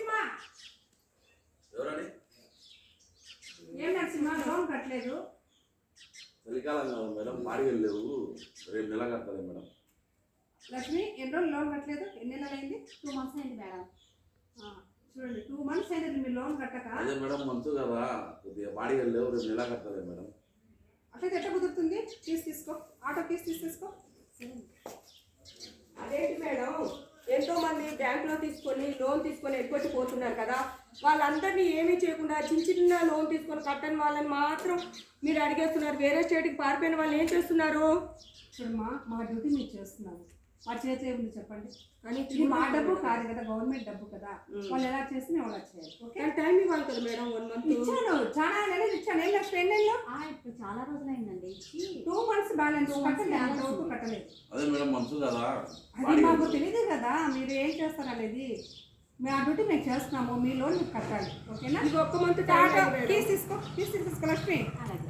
నరసింహ ఎవరండి? ఏం నరసింహ లోన్ కట్టలేదు? చలికాలం కాదు మేడం, బాడిగలు లేవు, రేపు నెల కట్టాలి మేడం. లక్ష్మి ఎన్ని రోజులు లోన్ కట్టలేదు? ఎన్ని నెలలు అయింది? 2 months అయింది మేడం. చూడండి 2 months అయింది మీరు లోన్ కట్టక. అదే మేడం మంచు కదా, కొద్దిగా బాడిగలు లేవు, రేపు నెల కట్టాలి మేడం. అట్లయితే ఎట్లా కుదురుతుంది? తీసుకో, ఆటో తీసుకో. అదేంటి మేడం, ఎంతో మంది బ్యాంకులో లోన్ తీసుకొని ఎగ్గొట్టి పోతున్నారు కదా, వాళ్ళందరినీ ఏమీ చేయకుండా చిన్న లోన్ తీసుకొని కట్టని వాళ్ళని మాత్రం మీరు అడిగేస్తున్నారు. వేరే స్టేట్కి పారిపోయిన వాళ్ళు ఏం చేస్తున్నారు? చూడమ్మా, మా డ్యూటీ మీరు చేస్తున్నాము, మా చేతి ఏముంది చెప్పండి. కానీ ఇది మా డబ్బు కాదు కదా, గవర్నమెంట్ డబ్బు కదా, వాళ్ళు ఎలా చేసి మేము అలా చేయాలి. ఓకే, టైం ఇవ్వాలి కదా మేడం. 1 month ఇచ్చాను, చాలా నెలలు ఇచ్చాను. ఏం లక్ష్మి ఎన్ని నెలలు? ఇప్పుడు చాలా రోజులైందండి ఇచ్చి. 2 months బ్యాలెన్స్ అంతవరకు కట్టలేదు. అదే మేడం మంచు కదా, అది మాకు తెలియదు కదా మీరు ఏం చేస్తారు అనేది. మేము ఆ డ్యూటీ మేము చేస్తున్నాము, మీ లోన్ మీకు కట్టాలి. ఓకేనా? ఇంకొక మంత్ ఆటో తీసుకో లక్ష్మి. అలాగే